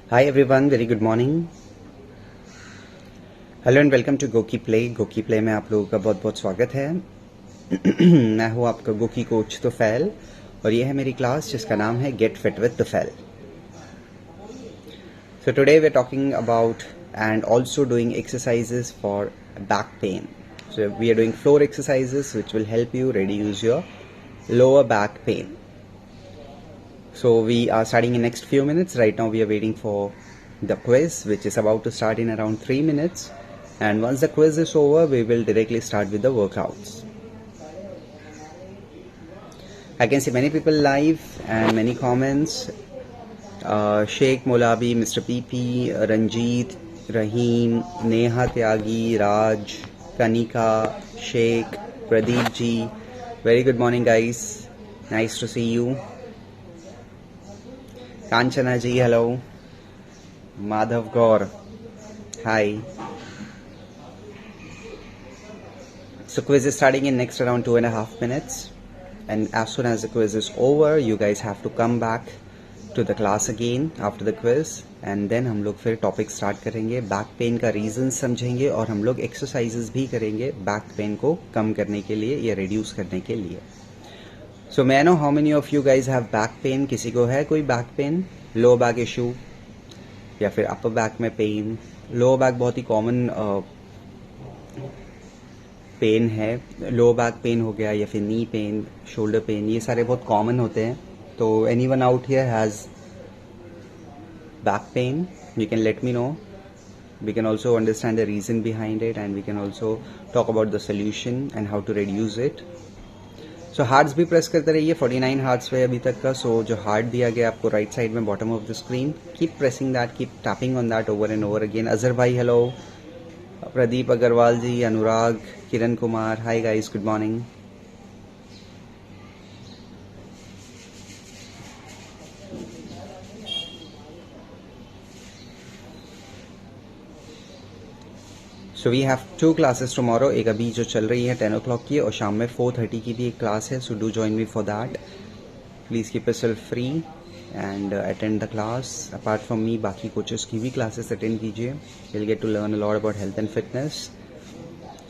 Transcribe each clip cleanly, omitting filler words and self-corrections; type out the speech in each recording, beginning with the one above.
Hi everyone, very good morning. Hello and welcome to GOQii play. GOQii play में आप लोगों का बहुत बहुत स्वागत है। मैं हूँ आपका गोकी कोच तुफैल और ये है मेरी क्लास जिसका नाम है get fit with Tufail. So today we're talking about and also doing exercises for back pain. So we are doing floor exercises which will help you reduce your lower back pain. So we are starting in next few minutes. Right now we are waiting for the quiz which is about to start in around 3 minutes. And once the quiz is over, we will directly start with the workouts. I can see many people live and many comments. Sheikh Molabi, Mr. PP, Ranjit, Rahim, Neha Tyagi, Raj, Kanika, Sheikh, Pradeep ji. Very good morning guys. Nice to see you. Kanchana ji, hello. Madhav Gaur, hi. So quiz is starting in next around 2.5 minutes. And as soon as the quiz is over, you guys have to come back to the class again after the quiz. And then हम लोग फिर topic start करेंगे, back pain का reason समझेंगे और हम लोग exercises भी करेंगे बैक पेन को कम करने के लिए या रिड्यूस करने के लिए. सो मैं know how many of you guys have back pain. किसी को है कोई back pain, low back issue या फिर अपर बैक में पेन? लो बैक बहुत ही कॉमन पेन है. लो बैक पेन हो गया या फिर नी पेन, शोल्डर पेन, ये सारे बहुत कॉमन होते हैं. तो any one out here has back pain? You can let me know. We can also understand the reason behind it and we can also talk about the solution and how to reduce it. So hearts भी press करते रहिए. 49 hearts पे अभी तक का. So जो heart दिया गया आपको राइट साइड में bottom of the screen, keep pressing that, keep tapping on that over and over again. Azhar भाई hello, Pradeep Agarwal ji, Anurag, Kiran Kumar, hi guys, good morning. So we have 2 classes tomorrow. एक अभी जो चल रही है 10 o'clock की और शाम में 4:30 की भी एक क्लास है. So do join me for that. Please keep yourself free and attend the class. Apart from me बाकी कोचेस की भी क्लासेस अटेंड कीजिए. Will get to learn a lot about health and fitness.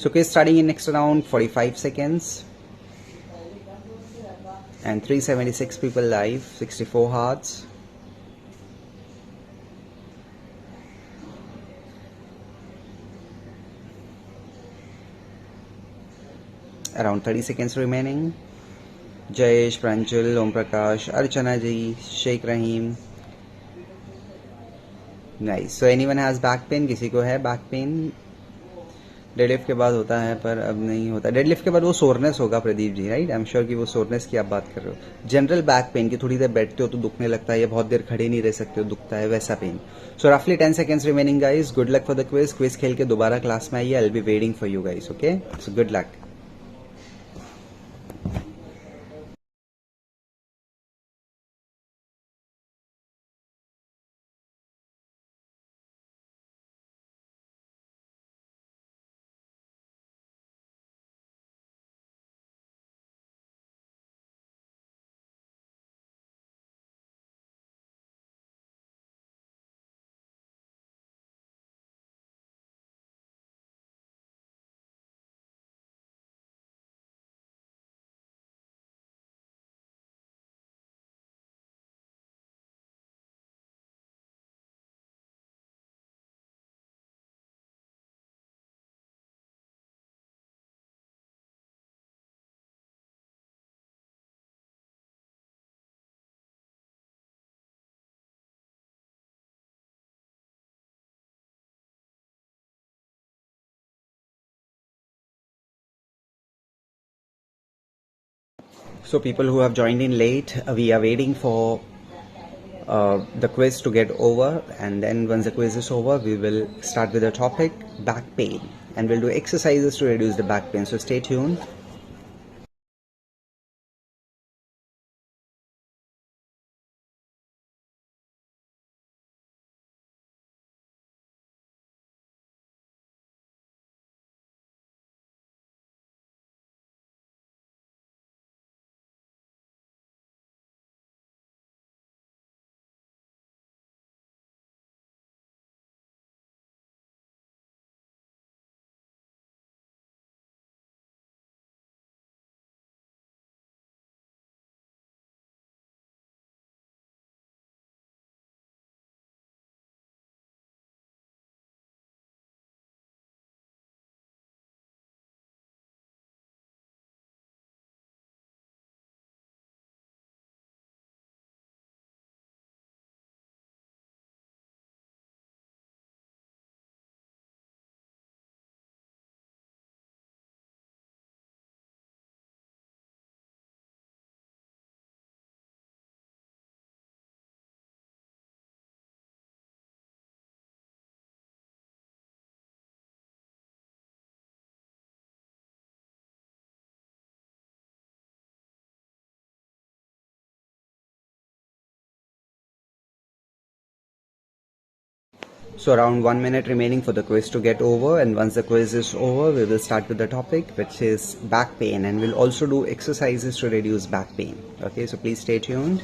So के starting in next around 45 seconds and 376 people live, 64 hearts. Around 30 seconds remaining. Jayesh, Pranjal, Om Prakash, Archana ji, Sheikh Rahim. Nice. So anyone has back pain? किसी को है back pain? Deadlift के बाद होता है पर अब नहीं होता. डेडलिफ्ट के बाद वो सोरनेस होगा Pradeep ji, right? I am sure कि वो सोरनेस की आप बात कर रहे हो. जनरल बैक पेन की थोड़ी देर बैठते हो तो दुखने लगता है या बहुत देर खड़े नहीं रह सकते हो दुखता है, वैसा पेन. सो रफली 10 seconds remaining guys. Good luck for the quiz. Quiz खेल के दोबारा क्लास में आइए. I will be waiting for you guys. Okay, so good luck. So people who have joined in late, we are waiting for the quiz to get over, and then once the quiz is over we will start with the topic back pain and we'll do exercises to reduce the back pain. So stay tuned. So around 1 minute remaining for the quiz to get over, and once the quiz is over, we will start with the topic, which is back pain, and we'll also do exercises to reduce back pain. Okay, so please stay tuned.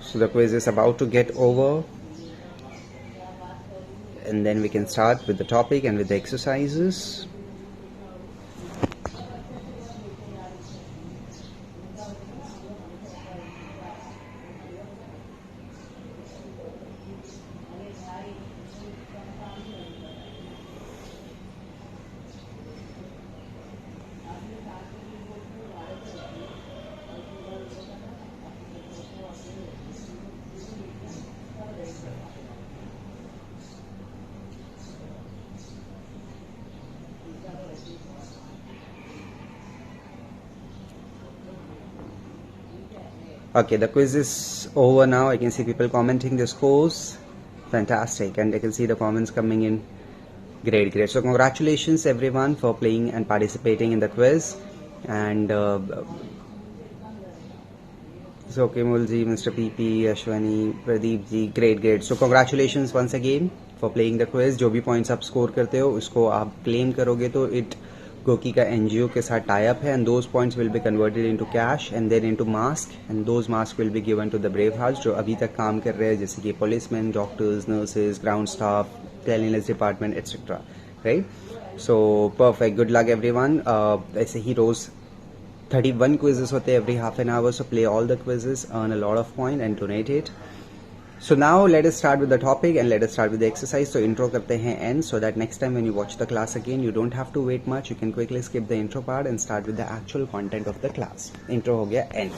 So the quiz is about to get over, and then we can start with the topic and with the exercises. Okay, the quiz is over now. I can see people commenting the scores. Fantastic. And I can see the comments coming in. Great, great. So congratulations everyone for playing and participating in the quiz. And so Kimul ji, Mr. PP, Ashwani, Pradeep ji, great, great. So congratulations once again for playing the quiz. जो भी points आप score करते हो उसको आप claim करोगे तो it Goki का NGO के साथ tie up है, and those points will be converted into cash and then into mask, and those masks will be given to the brave hearts जो अभी तक काम कर रहे हैं, जैसे कि policemen, doctors, nurses, ground staff, cleanliness department, etc. Right? So perfect. Good luck everyone. ऐसे ही रोज 31 quizzes होते हैं every half an hour, so play all the quizzes, earn a lot of point and donate it. So now let us start with the topic and let us start with the exercise. So intro करते हैं end, so that next time when you watch the class again you don't have to wait much, you can quickly skip the intro part and start with the actual content of the class. Intro हो गया end.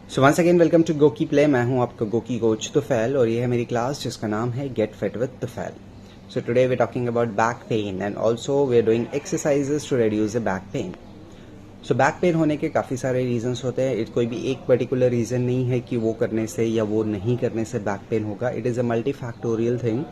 So once again welcome to Goki play. मैं हूँ आपका Goki coach Tufail और ये है मेरी class जिसका नाम है Get Fit with Tufail. So today we're talking about back pain and also we're doing exercises to reduce the back pain. So back pain होने के काफ़ी सारे रीजंस होते हैं. कोई भी एक पर्टिकुलर रीज़न नहीं है कि वो करने से या वो नहीं करने से बैक पेन होगा. It is a multifactorial thing.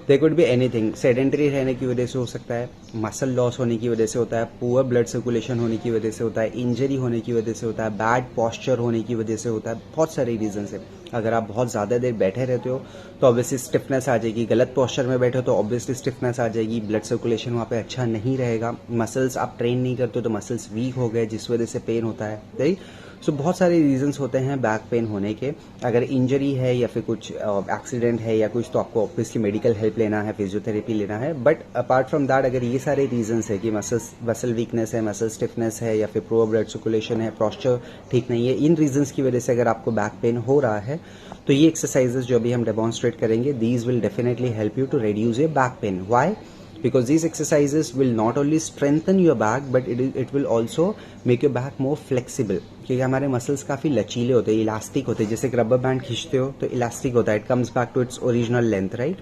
There could be anything. Sedentary रहने की वजह से हो सकता है, मसल लॉस होने की वजह से होता है, पुअर ब्लड सर्कुलेशन होने की वजह से होता है, इंजरी होने की वजह से होता है, बैड पॉस्चर होने की वजह से होता है. बहुत सारे रीजंस है. अगर आप बहुत ज़्यादा देर बैठे रहते हो तो ऑब्वियसली स्टिफनेस आ जाएगी. गलत पॉस्चर में बैठे हो तो ऑब्वियसली स्टिफनेस आ जाएगी. ब्लड सर्कुलेशन वहाँ पे अच्छा नहीं रहेगा. मसल्स आप ट्रेन नहीं करते हो तो मसल्स वीक हो गए जिस वजह से पेन होता है. राइट. सो बहुत सारे रीजंस होते हैं बैक पेन होने के. अगर इंजरी है या फिर कुछ एक्सीडेंट है या कुछ तो आपको ऑब्वियसली मेडिकल हेल्प लेना है, फिजियोथेरेपी लेना है. बट अपार्ट फ्रॉम दैट अगर ये सारे रीजंस है कि मसल वीकनेस है, मसल स्टिफनेस है या फिर पुअर ब्लड सर्कुलेशन है, पॉस्चर ठीक नहीं है, इन रीजंस की वजह से अगर आपको बैक पेन हो रहा है तो ये एक्सरसाइजेस जो अभी हम डेमोन्स्ट्रेट करेंगे these will definitely help you to reduce your back pain. Why? Because these exercises will not only strengthen your back but it will also make your back more flexible. क्योंकि हमारे muscles काफ़ी लचीले होते हैं, elastic होते हैं. जैसे एक रबर बैंड खींचते हो तो इलास्टिक होता है, it comes back to its original length. Right.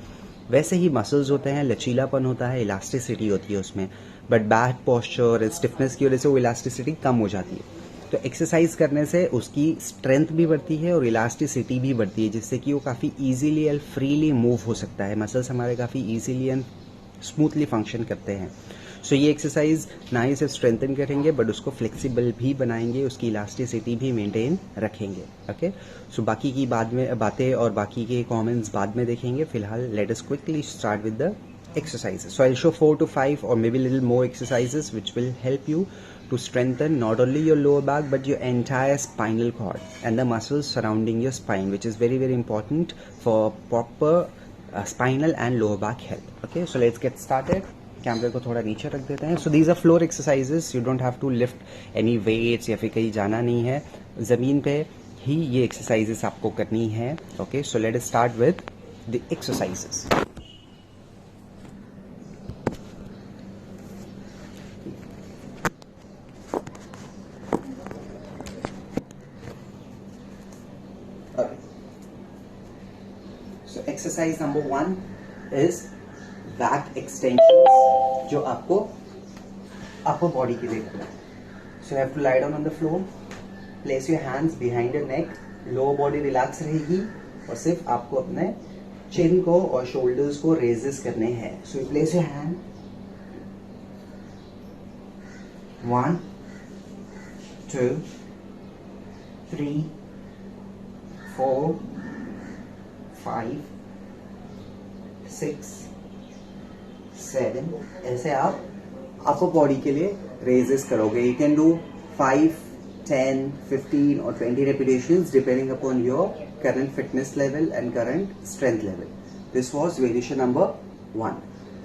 वैसे ही मसल्स होते हैं, लचीलापन होता है, इलास्टिसिटी होती है उसमें. But bad posture and stiffness की वजह से वो इलास्टिसिटी कम हो जाती है. तो तो एक्सरसाइज करने से उसकी स्ट्रेंथ भी बढ़ती है और इलास्टिसिटी भी बढ़ती है, जिससे कि वो काफ़ी इजीली एंड फ्रीली मूव हो सकता है। मसल्स हमारे काफ़ी इजीली एंड स्मूथली फंक्शन करते हैं। सो ये एक्सरसाइज ना ही सिर्फ स्ट्रेंथन करेंगे बट उसको फ्लेक्सिबल भी बनाएंगे, उसकी इलास्टिसिटी भी मेंटेन रखेंगे। ओके, सो बाकी की बाद में बातें और बाकी के कमेंट्स बाद में देखेंगे। फिलहाल let us quickly start with the exercises. So I'll show 4 to 5 or maybe a little more exercises which will help you to strengthen not only your lower back but your entire spinal cord and the muscles surrounding your spine, which is very very important for proper spinal and lower back health. Okay, so let's get started. कैमरे को थोड़ा नीचे रख देते हैं. So these are floor exercises. You don't have to lift any weights या फिर कहीं जाना नहीं है, ज़मीन पे ही ये एक्सरसाइजेस आपको करनी है. Okay, so let us start with the exercises. So exercise number 1 is back extensions, जो आपको upper body के लिए करना है. So you have to lie down on the floor, place your hands behind your neck, lower body relax रहेगी और सिर्फ आपको अपने chin को और shoulders को raises करने हैं. So you place your hand 1 2 3 4 5 6 7. ऐसे आप अपर बॉडी के लिए रेजेस करोगे. यू कैन डू 5 10 15 और 20 repetitions depending upon your current fitness level and current strength level. This was variation number 1.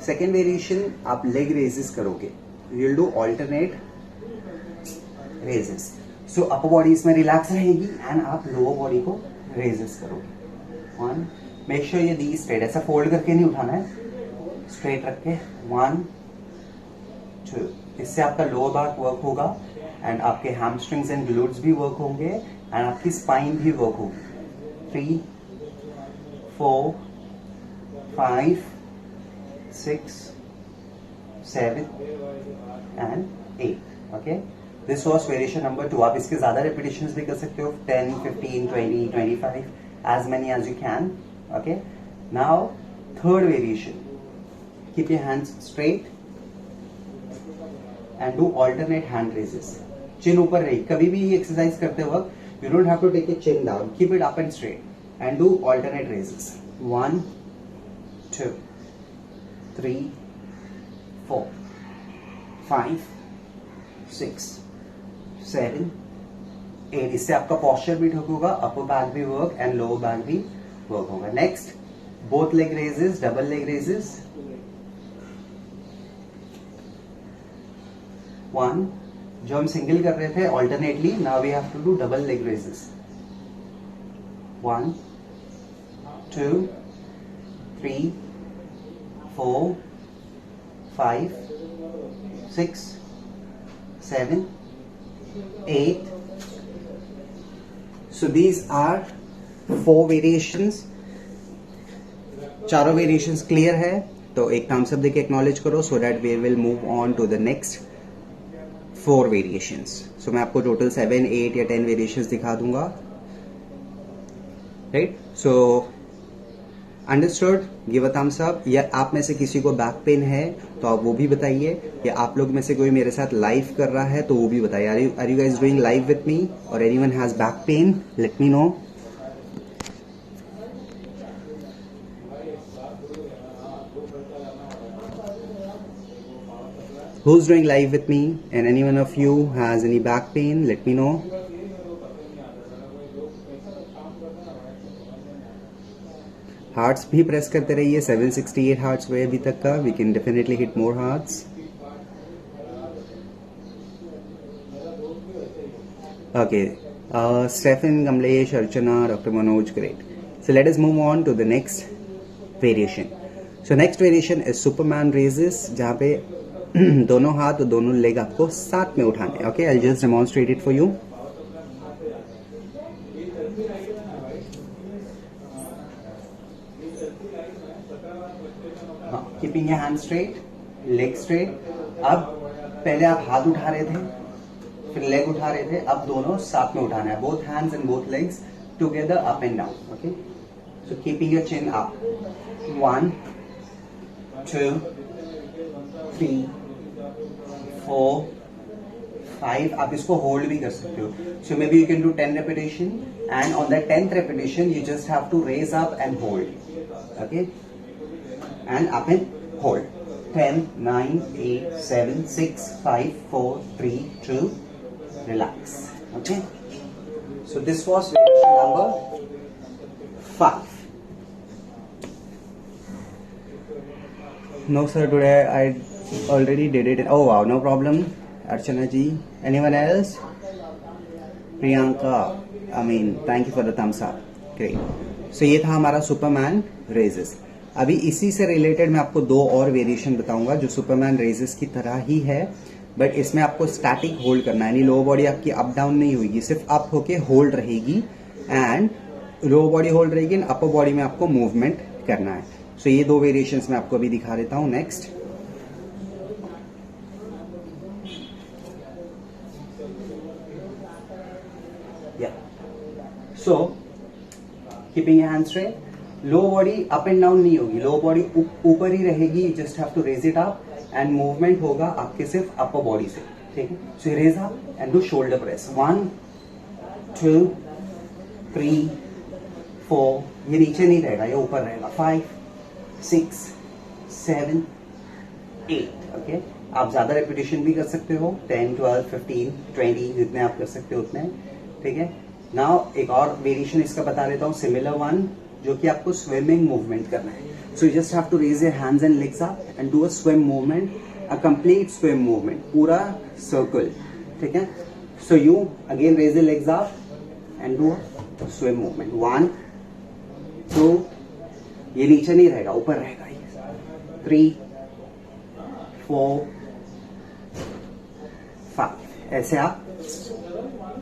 Second variation आप लेग रेजेस करोगे. You will do alternate raises. So upper body इसमें relax रहेगी and आप lower body को raises करोगे. 1. Make sure ये दी straight, ऐसा fold करके नहीं उठाना है, स्ट्रेट रख के. 1 2. इससे आपका लोअर बैक वर्क होगा एंड आपके हैमस्ट्रिंग्स एंड ग्लूट्स भी वर्क होंगे एंड आपकी स्पाइन भी वर्क होगी. 3 4 5 6 7 and 8. Okay, this was variation number 2. आप इसके ज्यादा रिपीटेशंस भी कर सकते हो, 10 15 20 25, as many as you can. Okay, now third variation, keep your hands straight and do alternate hand raises. Chin ऊपर रही. कभी भी ये एक्सरसाइज करते वक्त you don't have to take your chin down, keep it up and straight and do alternate raises. 1 2 3 4 5 6 7 8. इससे आपका posture भी ठीक होगा, अपर बैक भी वर्क एंड लोअर बैक भी वर्क होगा. Next, both leg raises, double leg raises. 1. जो हम सिंगल कर रहे थे alternately, now we have to do double leg raises. 1 2 3 4 5 6 7 8. So these are 4 variations. चारों वेरिएशंस क्लियर है तो एक थम्स अप देके एक्नॉलेज करो, so that we will move on to the next 4 variations. So मैं आपको टोटल 7 8 या 10 वेरिएशंस दिखा दूंगा. Right, so understood, give a thumbs up. या आप में से किसी को बैक पेन है तो आप वो भी बताइए, या आप लोग में से कोई मेरे साथ लाइव कर रहा है तो वो भी बताइए. Are you guys doing live with me और anyone has back pain? Let me know. Who's doing live with me and any one of you has any back pain? Let me know. Hearts भी press करते रहिए. 768 hearts हुए अभी तक का. We can definitely hit more hearts. Okay, Stefan, Kamlesh, Archana, doctor Manoj, great. So let us move on to the next variation. So next variation is superman raises, जहां पे दोनों हाथ और दोनों लेग आपको साथ में उठाने. Okay, I just demonstrate it for you. Keeping your hand straight, leg straight. अब पहले आप हाथ उठा रहे थे फिर लेग उठा रहे थे, अब दोनों साथ में उठाना है, both hands and both legs together up and down. Okay, so keeping your chin up. 1 2 3 4 5. आप इसको होल्ड भी कर सकते हो. So maybe you can do 10 repetition and on the 10th repetition you just have to raise up and hold. Okay, and up and hold. 10 9 8 7 6 5 4 3 2. Relax. Okay, so this was variation number 5. No sir, today I already did it. Oh wow, no problem. Archana ji, anyone else? Priyanka, I mean, thank you for the thumbs up. Great. So ये था हमारा Superman raises. अभी इसी से related मैं आपको दो और वेरिएशन बताऊंगा जो सुपरमैन रेजेस की तरह ही है, बट इसमें आपको स्टैटिक होल्ड करना है. यानी लोअर बॉडी आपकी अप डाउन नहीं होगी, सिर्फ अप होके होल्ड रहेगी एंड लोअर बॉडी होल्ड रहेगी एंड अपर बॉडी में आपको मूवमेंट करना है. सो ये दो वेरिएशंस मैं आपको अभी दिखा देता हूं. Next, so keeping your hand straight. Low body up and down नहीं होगी, लो बॉडी ऊपर ही रहेगी. You just have to raise it up and movement होगा आपके सिर्फ अपर बॉडी से. ठीक है, so raise up and do shoulder press. 1 2 3 4. ये नीचे नहीं रहेगा, ये ऊपर रहेगा. 5 6 7 8. ओके, आप ज्यादा रेपिटेशन भी कर सकते हो, 10 12 15 20 जितने आप कर सकते हो उतने. ठीक है, नाउ एक और वेरिएशन इसका बता देता हूँ, सिमिलर वन, जो कि आपको स्विमिंग मूवमेंट करना है. So you just have to raise your hands and legs up and do a swim movement, a complete swim movement, पूरा सर्कल. ठीक है, so you again raise your legs up and do a swim movement. 1 2. ये नीचे नहीं रहेगा, ऊपर रहेगा. 3 4 5. ऐसे आप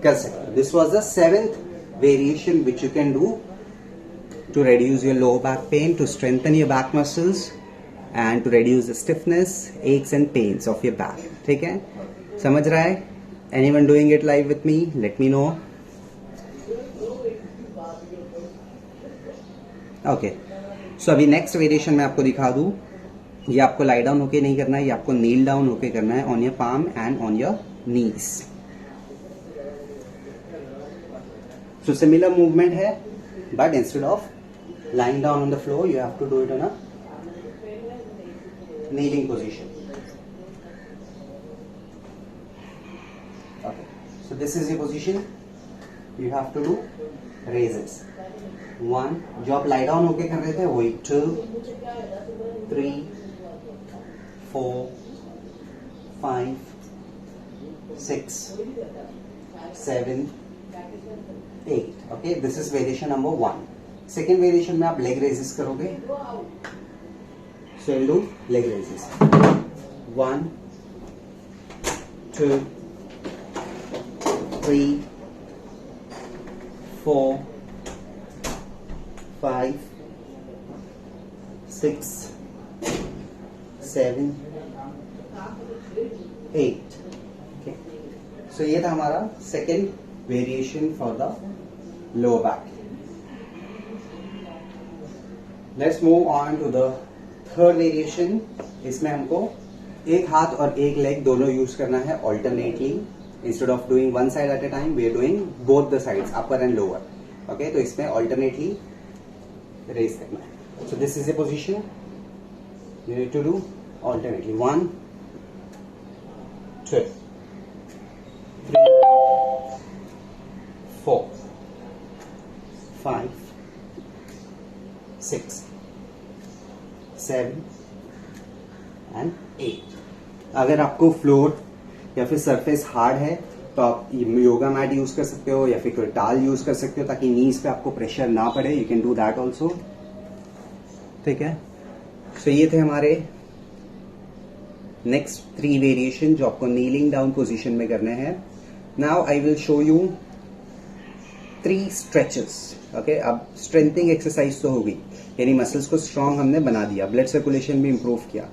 कर सकते हो. This was the 7th variation which you can do to reduce your lower back pain, to strengthen your back muscles and to reduce the stiffness, aches and pains of your back. ठीक है, समझ रहा है? Anyone doing it live with me? Let me know. Okay, so अभी next variation मैं आपको दिखा दूं. ये आपको लाई डाउन होके नहीं करना है, ये आपको नील डाउन होके करना है on your palm and on your knees. So similar movement है, but instead of lying down on the floor you have to do it on a kneeling position. Okay, so this is your position. You have to do raises. 1, जो आप lie down होके कर रहे थे वही. 2 3 4 5 6 7 8. Okay, this is variation number 1. Second variation में आप leg raises करोगे. So you'll do leg raises. 1 2 3 4 5 6 7 8. Okay, so ये था हमारा second variation for the lower back. Let's move on to the third variation. इसमें हमको एक हाथ और एक लेग दोनों यूज करना है alternately. Instead of doing one side at a time, we are doing both the sides, upper and lower. Okay, तो इसमें alternately raise करना है. So this is a position you need to do alternately. 1 2 3 4 5 6 7 and 8. अगर आपको floor या फिर surface hard है तो आप योगा मैट यूज कर सकते हो या फिर कोई टाल यूज कर सकते हो ताकि नीज पे आपको प्रेशर ना पड़े. You can do that also. ठीक है, सो ये थे हमारे नेक्स्ट 3 वेरिएशन जो आपको नीलिंग डाउन पोजीशन में करने हैं. Now I will show you 3 stretches. Okay, अब स्ट्रेंथनिंग एक्सरसाइज तो होगी, यानी मसल्स को स्ट्रांग हमने बना दिया, ब्लड सर्कुलेशन भी इंप्रूव किया.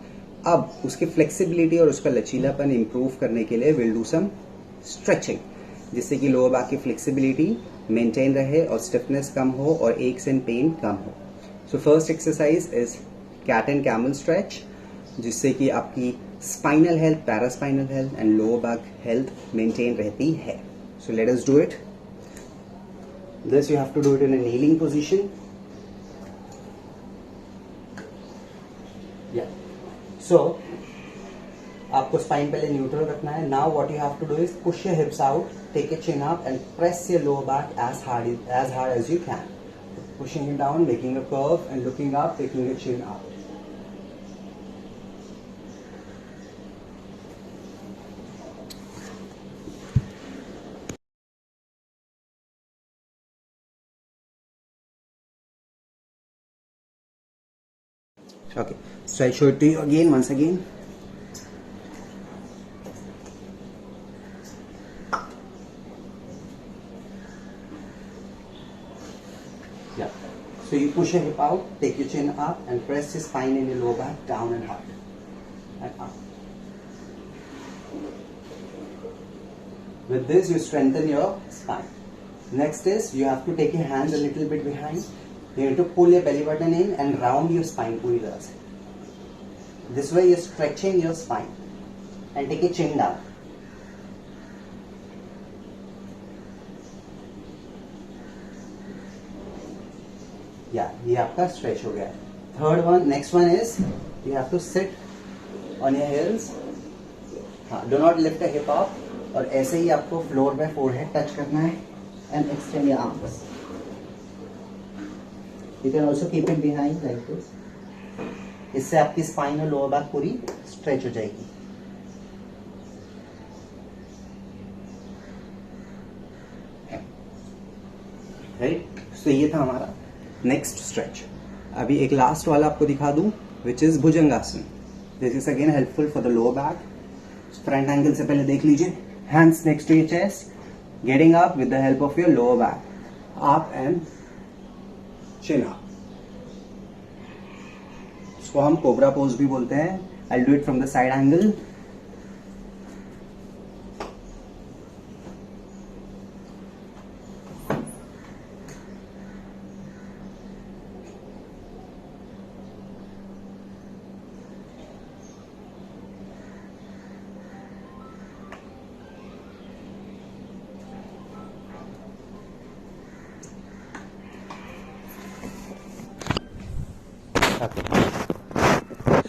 अब उसकी फ्लेक्सिबिलिटी और उसका लचीलापन इंप्रूव करने के लिए विल डू सम स्ट्रेचिंग, जिससे कि लोअर बैक की फ्लेक्सिबिलिटी मेंटेन रहे और स्टिफनेस कम हो और एक्स एंड पेन कम हो. So first exercise is cat and camel stretch, जिससे कि आपकी spinal health, paraspinal health and lower back health maintain रहती है. So let us do it. This you have to do it in a kneeling position. So आपको spine पहले neutral रखना है. Now what you have to do is push your hips out, take your chin up and press your lower back as hard as you can. Pushing it down, making a curve and looking up, taking your chin up. Okay, so I show it to you again, once again. Yeah. So you push your hip out, take your chin up, and press your spine and your lower back down and hard. And up. With this, you strengthen your spine. Next is you have to take your hands a little bit behind. You need to pull your belly button in and round your spine पूरी तरह से. This way you're stretching your spine. And take your chin down. Yeah, ये आपका stretch हो गया. Next one is you have to sit on your heels. Do not lift a hip up. और ऐसे ही आपको फ्लोर पे forehead टच करना है. And extend your arms. You can also keep it behind like this. इससे आपकी spine और lower back पूरी स्ट्रेच हो जाएगी. राइट, तो ये था हमारा नेक्स्ट स्ट्रेच. अभी एक लास्ट वाला आपको दिखा दूं, which is bhujangasana. This is again helpful for the lower back. Front angle से पहले देख लीजिए. Hands next to your chest, getting up with the help of your lower back, up and chin up. इसको हम कोबरा पोज भी बोलते हैं. I'll do it from the side angle.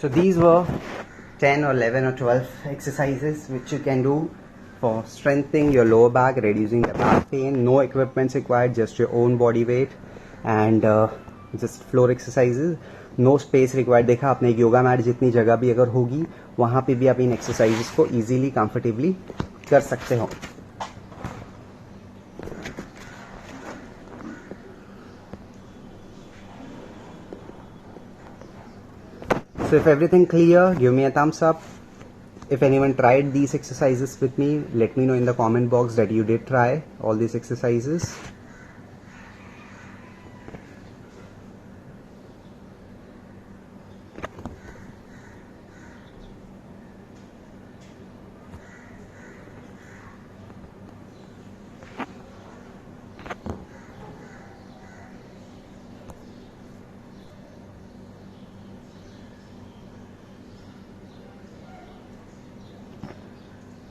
So these were 10 or 11 or 12 exercises which you can do for strengthening your lower back, reducing the back pain. No equipments required, just your own body weight and just floor exercises. No space required. देखा आपने, एक yoga mat जितनी जगह भी अगर होगी वहाँ पे भी आप इन एक्सरसाइजेस को इजीली कंफर्टेबली कर सकते हो. So if everything clear, give me a thumbs up. If anyone tried these exercises with me, let me know in the comment box that you did try all these exercises.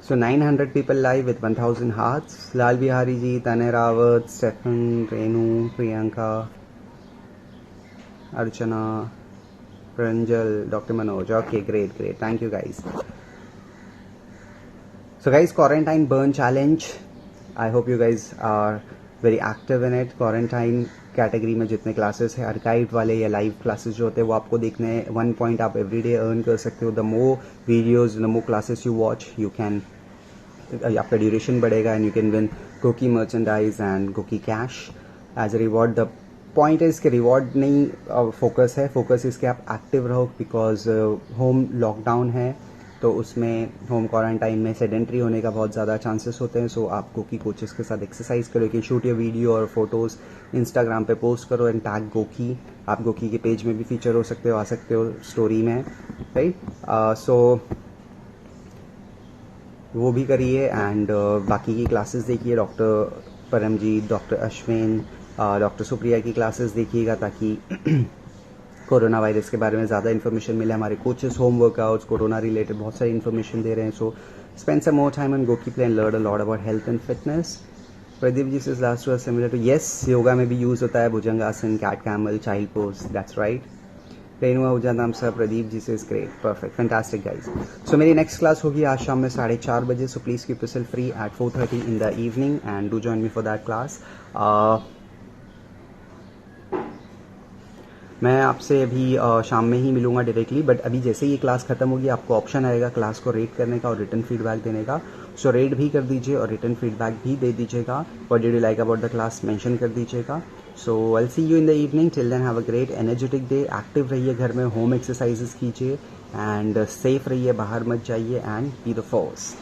So 900 people live with 1000 hearts. Lal Bihari ji, Tanay Rawat, Stefan, Renu, Priyanka, Archana, Pranjal, Dr. Manoj. Okay, great. Thank you guys. So guys, quarantine burn challenge. I hope you guys are very active in it. Quarantine category में जितने classes है, archive वाले या live classes जो होते हैं वो आपको देखने हैं. 1 पॉइंट आप एवरी डे अर्न कर सकते हो. The more videos, the more classes you watch, you can, आपका ड्यूरेशन बढ़ेगा and you can win GOQii merchandise and GOQii cash as a reward. The point है इसके रिवॉर्ड नहीं फोकस है. फोकस इसके आप एक्टिव रहो बिकॉज होम लॉकडाउन है तो उसमें होम क्वारंटाइन में सेडेंट्री होने का बहुत ज़्यादा चांसेस होते हैं. सो आप गोकी कोचेस के साथ एक्सरसाइज करो. कि शूट योर वीडियो और फोटोज़ इंस्टाग्राम पे पोस्ट करो एंड टैग गोकी. आप गोकी के पेज में भी फीचर हो सकते हो, आ सकते हो स्टोरी में, राइट. सो वो भी करिए एंड बाकी की क्लासेस देखिए, doctor Paramjit, doctor Ashwin, doctor Supriya की क्लासेस देखिएगा ताकि कोरोना वायरस के बारे में ज़्यादा इन्फॉर्मेशन मिले. हमारे coaches home workouts corona related बहुत सारी इन्फॉर्मेशन दे रहे हैं. So spend some more time on GOQii play and learn a lot about health and fitness. Pradeep ji says last was similar to, yes yoga में भी यूज़ होता है bhujangasana, cat camel, child pose, that's right. रेनुआ उजा नाम सर, प्रदीप जी से is great, perfect, fantastic guys. So मेरी next class होगी आज शाम में 4:30 बजे. So please keep yourself free at 4:30 in the evening and do join me for that class. मैं आपसे अभी शाम में ही मिलूंगा डायरेक्टली, बट अभी जैसे ही ये क्लास खत्म होगी आपको ऑप्शन आएगा क्लास को रेट करने का और रिटर्न फीडबैक देने का. सो रेट भी कर दीजिए और रिटर्न फीडबैक भी दे दीजिएगा. What did you like about the class mention कर दीजिएगा. So I will see you in the evening. Till then have a great energetic day. Active रहिए, घर में होम एक्सरसाइजेस कीजिए एंड सेफ रहिए, बाहर मत जाइए एंड बी द फोर्स.